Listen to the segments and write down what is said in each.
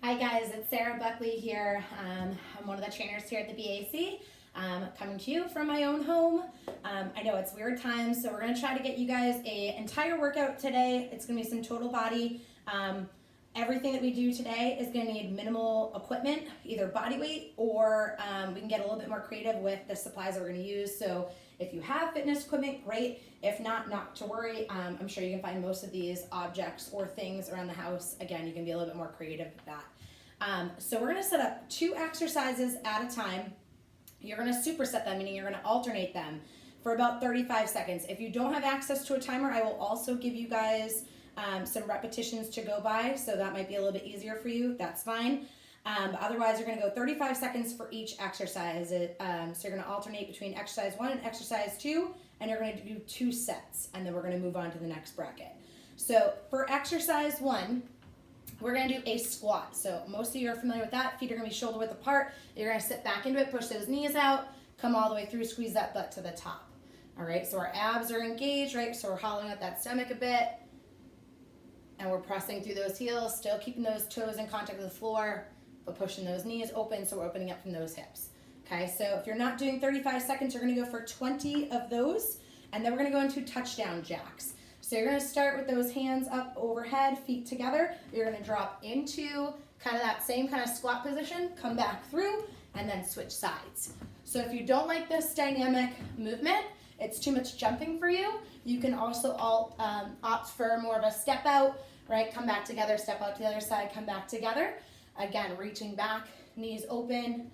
Hi guys, it's Sarah Buckley here. I'm one of the trainers here at the BAC, coming to you from my own home. I know it's weird times, so we're going to try to get you guys an entire workout today. It's going to be some total body. Everything that we do today is going to need minimal equipment, either body weight or we can get a little bit more creative with the supplies that we're going to use. So if you have fitness equipment, great. If not, not to worry. I'm sure you can find most of these objects or things around the house. Again, you can be a little bit more creative with that. So we're going to set up 2 exercises at a time. You're going to superset them, meaning you're going to alternate them for about 35 seconds. If you don't have access to a timer, I will also give you guys some repetitions to go by, so that might be a little bit easier for you. That's fine. Otherwise, you're going to go 35 seconds for each exercise. So you're going to alternate between exercise 1 and exercise 2, and you're going to do 2 sets, and then we're going to move on to the next bracket. So for exercise 1, we're going to do a squat. So most of you are familiar with that. Feet are going to be shoulder width apart. You're going to sit back into it, push those knees out, come all the way through, squeeze that butt to the top. All right, so our abs are engaged, right? So we're hollowing out that stomach a bit. And we're pressing through those heels, still keeping those toes in contact with the floor, but pushing those knees open, so we're opening up from those hips. Okay, so if you're not doing 35 seconds, you're gonna go for 20 of those, and then we're gonna go into touchdown jacks. So you're gonna start with those hands up overhead, feet together. You're gonna drop into kind of that same kind of squat position, come back through, and then switch sides. So if you don't like this dynamic movement, it's too much jumping for you, you can also opt for more of a step out, right? Come back together, step out to the other side, come back together. Again, reaching back, knees open,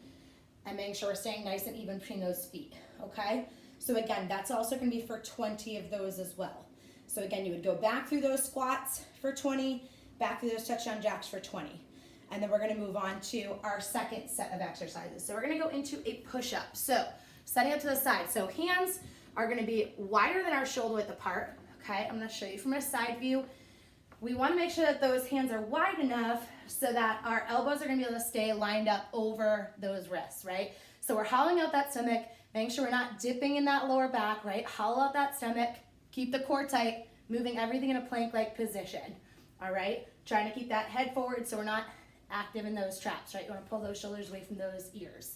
and making sure we're staying nice and even between those feet, okay? So again, that's also gonna be for 20 of those as well. So again, you would go back through those squats for 20, back through those touchdown jacks for 20. And then we're gonna move on to our second set of exercises. So we're gonna go into a push-up. So setting up to the side. So hands are gonna be wider than our shoulder width apart, okay? I'm gonna show you from a side view. We wanna make sure that those hands are wide enough so that our elbows are gonna be able to stay lined up over those wrists, right? So we're hollowing out that stomach, making sure we're not dipping in that lower back, right? Hollow out that stomach, keep the core tight, moving everything in a plank-like position, all right? Trying to keep that head forward so we're not active in those traps, right? You wanna pull those shoulders away from those ears.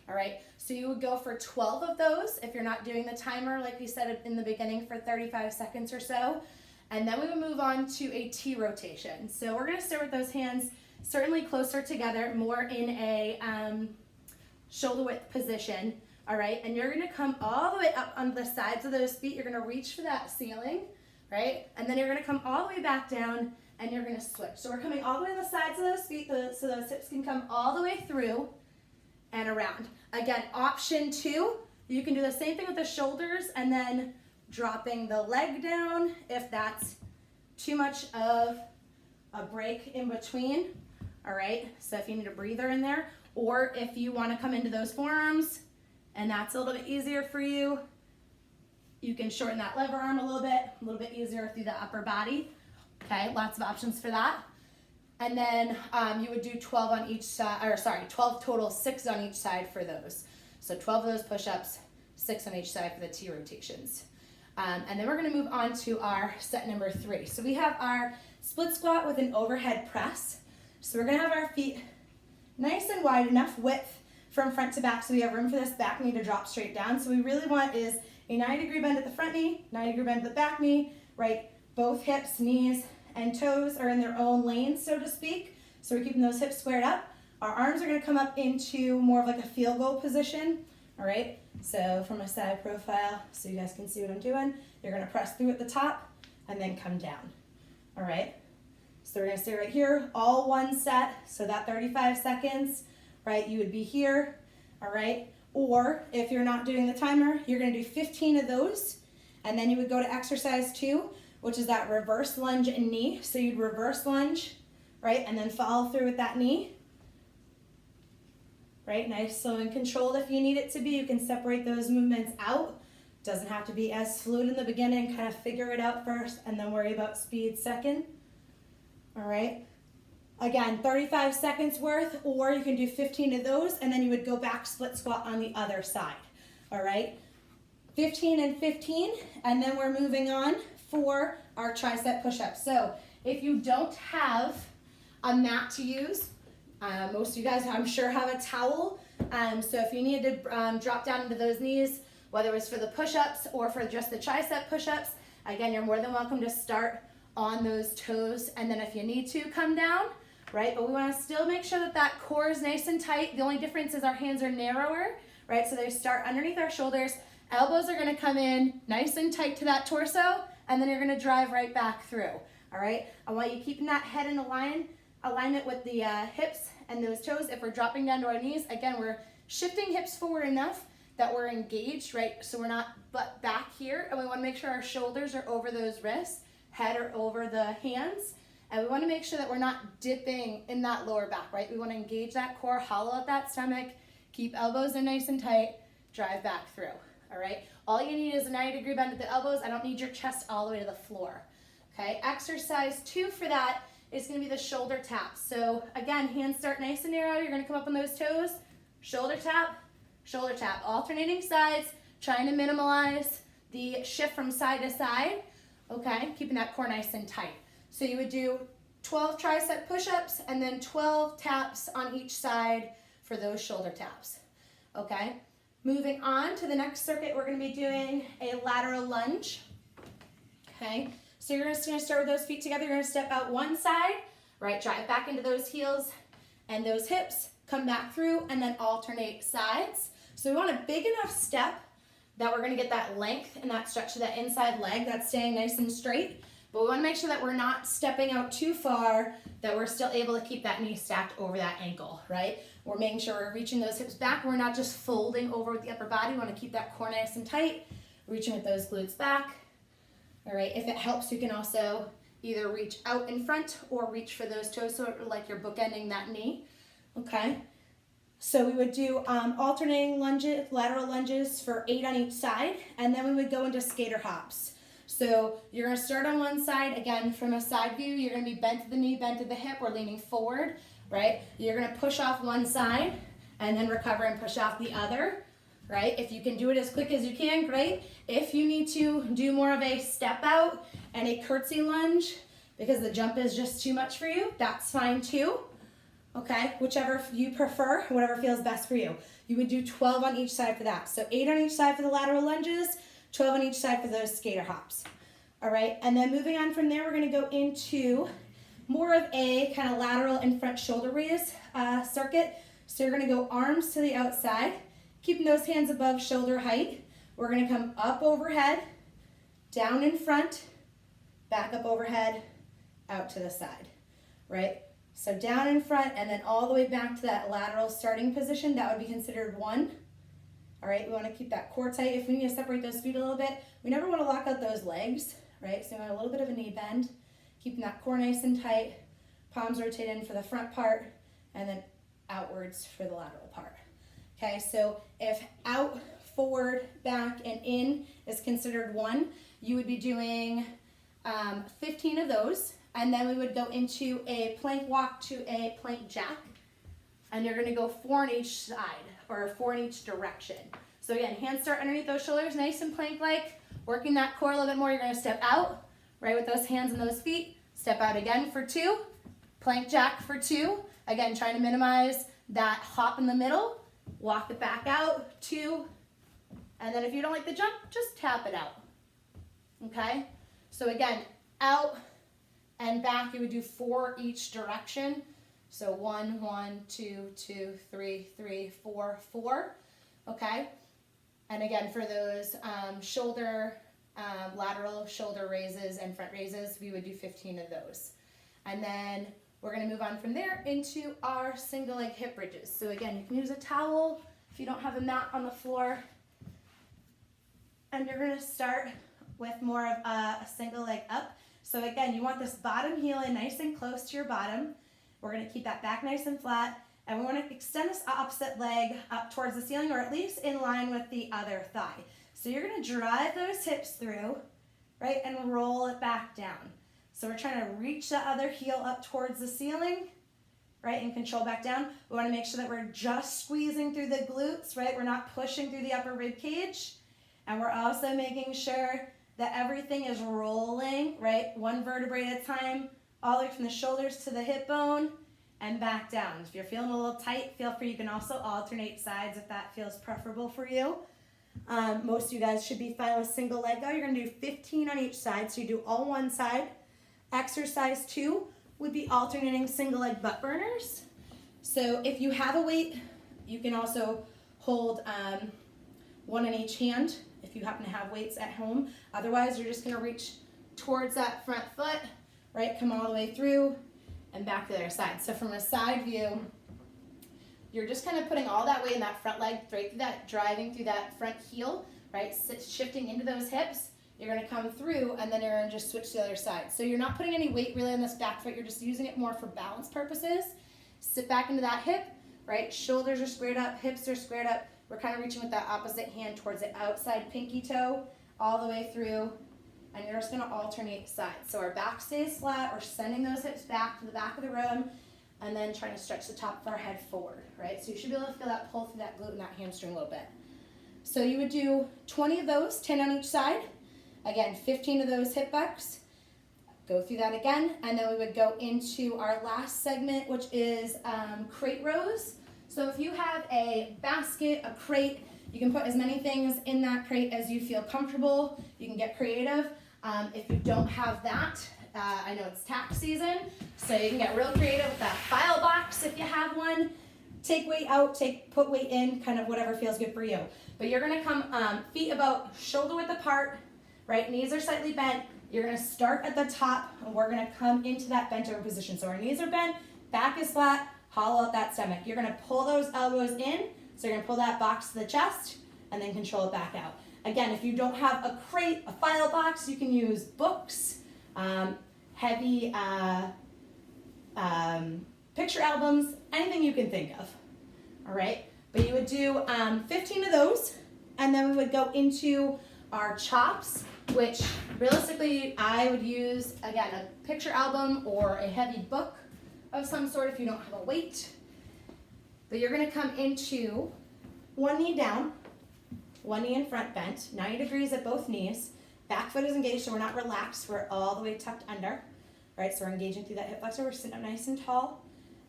All right, so you would go for 12 of those if you're not doing the timer, like we said in the beginning, for 35 seconds or so. And then we would move on to a T rotation. So we're gonna start with those hands certainly closer together, more in a shoulder width position, all right? And you're gonna come all the way up on the sides of those feet. You're gonna reach for that ceiling, right? And then you're gonna come all the way back down and you're gonna switch. So we're coming all the way to the sides of those feet so those hips can come all the way through and around. Again, option 2, you can do the same thing with the shoulders and then dropping the leg down if that's too much of a break in between, all right? So if you need a breather in there, or if you wanna come into those forearms and that's a little bit easier for you, you can shorten that lever arm a little bit easier through the upper body, okay? Lots of options for that. And then you would do 12 on each side, 12 total, 6 on each side for those. So 12 of those push-ups, 6 on each side for the T rotations. And then we're gonna move on to our set number 3. So we have our split squat with an overhead press. So we're gonna have our feet nice and wide, enough width from front to back so we have room for this back knee to drop straight down. So we really want is a 90-degree bend at the front knee, 90-degree bend at the back knee, right? Both hips, knees, and toes are in their own lane, so to speak. So we're keeping those hips squared up. Our arms are gonna come up into more of like a field goal position, all right? So from a side profile, so you guys can see what I'm doing, you're gonna press through at the top and then come down, all right? So we're gonna stay right here, all one set, so that 35 seconds, right? You would be here, all right? Or if you're not doing the timer, you're gonna do 15 of those, and then you would go to exercise 2, which is that reverse lunge and knee. So you'd reverse lunge, right? And then follow through with that knee, right? Nice, slow and controlled if you need it to be. You can separate those movements out. Doesn't have to be as fluid in the beginning. Kind of figure it out first and then worry about speed second. All right. Again, 35 seconds worth, or you can do 15 of those and then you would go back split squat on the other side. All right. 15 and 15, and then we're moving on for our tricep push-ups. So if you don't have a mat to use, Most of you guys, I'm sure, have a towel. So if you need to drop down into those knees, whether it's for the push-ups or for just the tricep push-ups, again, you're more than welcome to start on those toes. And then if you need to, come down, right? But we want to still make sure that that core is nice and tight. The only difference is our hands are narrower, right? So they start underneath our shoulders. Elbows are going to come in nice and tight to that torso, and then you're going to drive right back through, all right? I want you keeping that head in alignment with the hips and those toes. If we're dropping down to our knees, again, we're shifting hips forward enough that we're engaged, right? So we're not butt back here, and we want to make sure our shoulders are over those wrists, head are over the hands, and we want to make sure that we're not dipping in that lower back, right? We want to engage that core, hollow out that stomach, keep elbows in nice and tight, drive back through. All right, all you need is a 90-degree bend at the elbows. I don't need your chest all the way to the floor. Okay, exercise 2 for that is going to be the shoulder taps. So again, hands start nice and narrow. You're going to come up on those toes, shoulder tap, alternating sides, trying to minimize the shift from side to side. Okay, keeping that core nice and tight. So you would do 12 tricep push-ups and then 12 taps on each side for those shoulder taps. Okay. Moving on to the next circuit, we're going to be doing a lateral lunge. Okay, so you're just going to start with those feet together. You're going to step out one side, right, drive back into those heels and those hips, come back through, and then alternate sides. So we want a big enough step that we're going to get that length and that stretch to that inside leg that's staying nice and straight. But we want to make sure that we're not stepping out too far, that we're still able to keep that knee stacked over that ankle, right? We're making sure we're reaching those hips back. We're not just folding over with the upper body. We want to keep that core nice and tight, reaching with those glutes back. All right, if it helps, you can also either reach out in front or reach for those toes, so like you're bookending that knee, okay? So we would do alternating lunges, lateral lunges for 8 on each side, and then we would go into skater hops. So you're going to start on one side, again, from a side view, you're going to be bent to the knee, bent to the hip, or leaning forward, right? You're going to push off one side and then recover and push off the other, right? If you can do it as quick as you can, great. If you need to do more of a step out and a curtsy lunge because the jump is just too much for you, that's fine too, okay? Whichever you prefer, whatever feels best for you. You would do 12 on each side for that. So 8 on each side for the lateral lunges, 12 on each side for those skater hops. All right, and then moving on from there, we're gonna go into more of a kind of lateral and front shoulder raise circuit. So you're gonna go arms to the outside, keeping those hands above shoulder height. We're gonna come up overhead, down in front, back up overhead, out to the side, right? So down in front and then all the way back to that lateral starting position. That would be considered 1. All right, we want to keep that core tight. If we need to separate those feet a little bit, we never want to lock out those legs, right? So we want a little bit of a knee bend, keeping that core nice and tight, palms rotate in for the front part, and then outwards for the lateral part. Okay, so if out, forward, back, and in is considered 1, you would be doing 15 of those, and then we would go into a plank walk to a plank jack, and you're going to go 4 on each side, or 4 in each direction. So again, hands start underneath those shoulders, nice and plank-like, working that core a little bit more. You're going to step out, right, with those hands and those feet, step out again for 2, plank jack for 2, again, trying to minimize that hop in the middle, walk it back out, 2, and then if you don't like the jump, just tap it out, okay? So again, out and back, you would do 4 each direction. So 1, 1, 2, 2, 3, 3, 4, 4, okay? And again, for those lateral shoulder raises and front raises, we would do 15 of those. And then we're gonna move on from there into our single leg hip bridges. So again, you can use a towel if you don't have a mat on the floor. And you're gonna start with more of a single leg up. So again, you want this bottom heel in nice and close to your bottom. We're going to keep that back nice and flat, and we want to extend this opposite leg up towards the ceiling, or at least in line with the other thigh. So you're going to drive those hips through, right, and roll it back down. So we're trying to reach the other heel up towards the ceiling, right, and control back down. We want to make sure that we're just squeezing through the glutes, right? We're not pushing through the upper rib cage, and we're also making sure that everything is rolling, right, 1 vertebrae at a time, all the way from the shoulders to the hip bone, and back down. If you're feeling a little tight, feel free. You can also alternate sides if that feels preferable for you. Most of you guys should be fine with single leg though. You're gonna do 15 on each side. So you do all one side. Exercise 2 would be alternating single leg butt burners. So if you have a weight, you can also hold one in each hand if you happen to have weights at home. Otherwise, you're just gonna reach towards that front foot, right? Come all the way through and back to the other side. So from a side view, you're just kind of putting all that weight in that front leg, right through that, driving through that front heel, right? Shifting into those hips. You're gonna come through and then you're gonna just switch to the other side. So you're not putting any weight really on this back foot, you're just using it more for balance purposes. Sit back into that hip, right? Shoulders are squared up, hips are squared up. We're kind of reaching with that opposite hand towards the outside pinky toe, all the way through, and you're just gonna alternate sides. So our back stays flat, we're sending those hips back to the back of the room, and then trying to stretch the top of our head forward, right? So you should be able to feel that pull through that glute and that hamstring a little bit. So you would do 20 of those, 10 on each side. Again, 15 of those hip bucks. Go through that again, and then we would go into our last segment, which is crate rows. So if you have a basket, a crate, you can put as many things in that crate as you feel comfortable. You can get creative. If you don't have that, I know it's tax season, so you can get real creative with that file box if you have one. Take weight out, put weight in, kind of whatever feels good for you. But you're gonna come feet about shoulder width apart, right? Knees are slightly bent. You're gonna start at the top, and we're gonna come into that bent over position. So our knees are bent, back is flat, hollow out that stomach. You're gonna pull those elbows in, so you're gonna pull that box to the chest, and then control it back out. Again, if you don't have a crate, a file box, you can use books, heavy picture albums, anything you can think of, all right? But you would do 15 of those, and then we would go into our chops, which realistically I would use, again, a picture album or a heavy book of some sort if you don't have a weight. But you're gonna come into one knee down, one knee in front bent, 90 degrees at both knees. Back foot is engaged, so we're not relaxed, we're all the way tucked under. Right, so we're engaging through that hip flexor, we're sitting up nice and tall.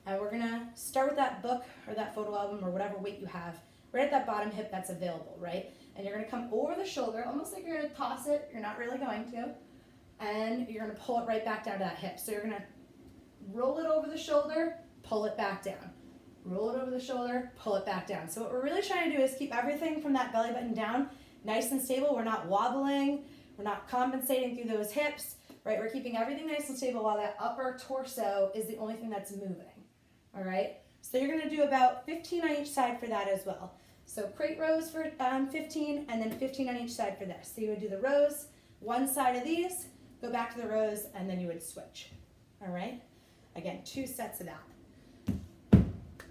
And we're gonna start with that book or that photo album or whatever weight you have, right at that bottom hip that's available, right? And you're gonna come over the shoulder, almost like you're gonna toss it, you're not really going to. And you're gonna pull it right back down to that hip. So you're gonna roll it over the shoulder, pull it back down. Roll it over the shoulder, pull it back down. So what we're really trying to do is keep everything from that belly button down nice and stable. We're not wobbling, we're not compensating through those hips, right? We're keeping everything nice and stable while that upper torso is the only thing that's moving, all right? So you're gonna do about 15 on each side for that as well. So crate rows for 15, and then 15 on each side for this. So you would do the rows, one side of these, go back to the rows, and then you would switch, all right? Again, 2 sets of that.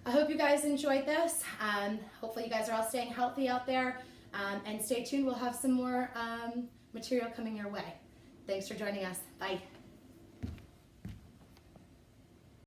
I hope you guys enjoyed this. Hopefully you guys are all staying healthy out there, and stay tuned. We'll have some more material coming your way. Thanks for joining us. Bye.